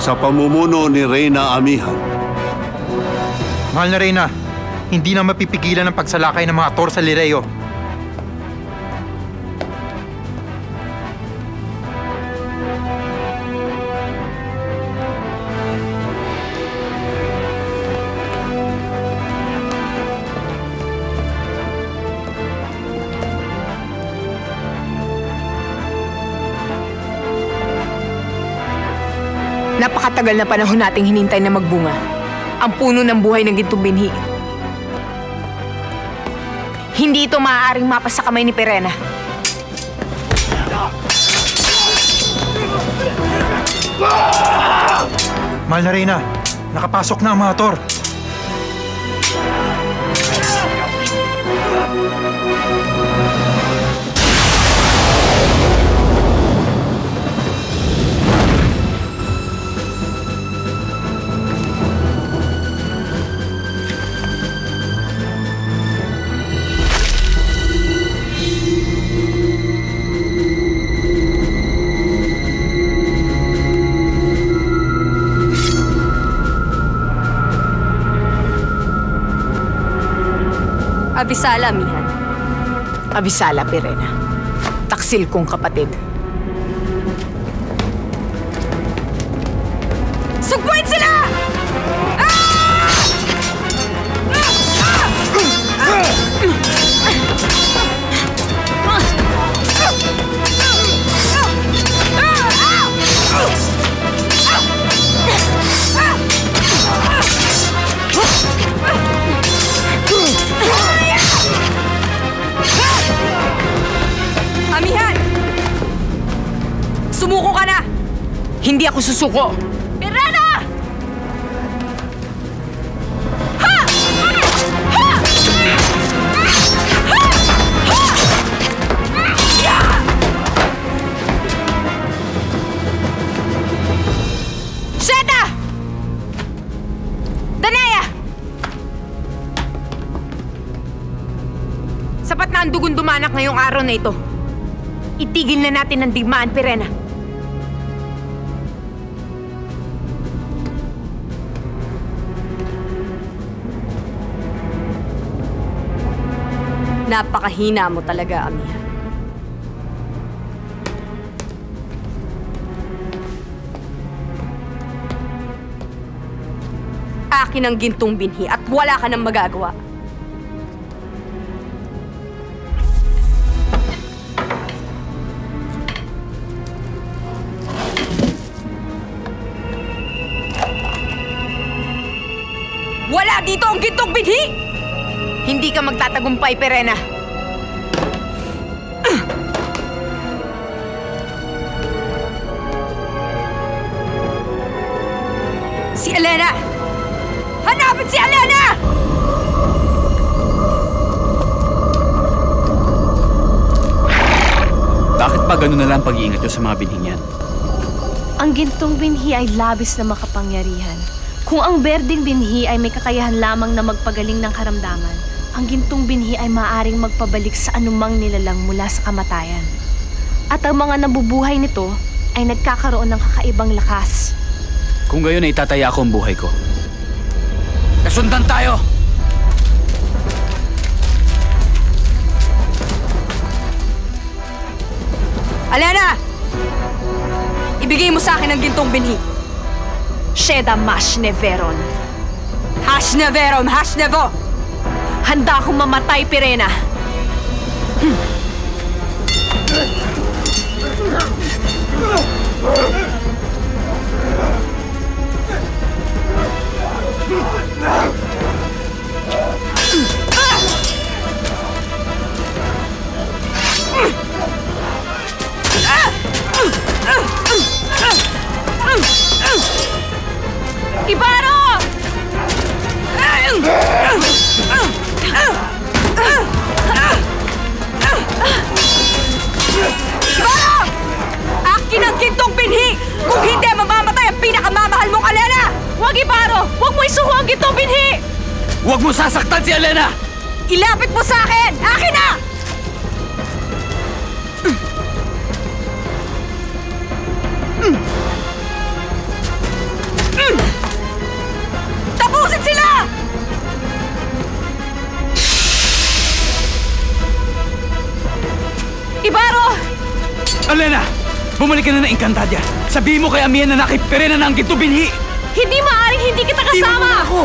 sa pamumuno ni Reyna Amihan. Mahal na Reyna, hindi na mapipigilan ang pagsalakay ng mga Tor sa Lireo. Napakatagal na panahon nating hinintay na magbunga ang puno ng buhay ng gintong binhi. Hindi ito maaaring mapas sa kamay ni Pirena. Mahal na Reyna, nakapasok na ang mga Tor. Abisala, Amihan. Abisala, Pirena. Taksil kong kapatid. Sugpuin sila! Amihan! Sumuko ka na! Hindi ako susuko! Pirena! Ha! Ha! Ha! Ha! Sheta! Danaya! Sapat na ang dugon dumanak ngayong araw na ito. Itigil na natin ang digmaan, Pirena. Napakahina mo talaga, Amihan. Akin ang gintong binhi at wala ka nang magagawa. Wala dito ang gintong binhi! Hindi ka magtatagumpay, Pirena. Si Elena! Hanapin si Elena! Bakit pa ganun na lang pag-iingat nyo sa mga binhing yan? Ang gintong binhi ay labis na makapangyarihan. Kung ang berdeng binhi ay may kakayahan lamang na magpagaling ng karamdaman, ang gintong binhi ay maaaring magpabalik sa anumang nilalang mula sa kamatayan. At ang mga nabubuhay nito ay nagkakaroon ng kakaibang lakas. Kung gayon ay itataya ko ang buhay ko. Kasundan tayo! Elena! Ibigay mo sa akin ang gintong binhi. Sheda Mashneveron. Hashneveron, Hashnevo! Handa akong mamatay, Pirena. Ibaro! Ibaro! Akin ang gintong binhi! Kung hindi, mamamatay ang pinakamamahal mong Elena! Huwag, Ibaro! Huwag mo isuho ang gintong binhi! Huwag mo sasaktan si Elena! Ilapit mo sa akin! Akin na! Alena! Bumalik ka na ng Encantadia. Sabihin mo kay Amihan na nakipere na ng ginto binhi. Hindi maaring hindi kita Iwan mo kasama! na ako!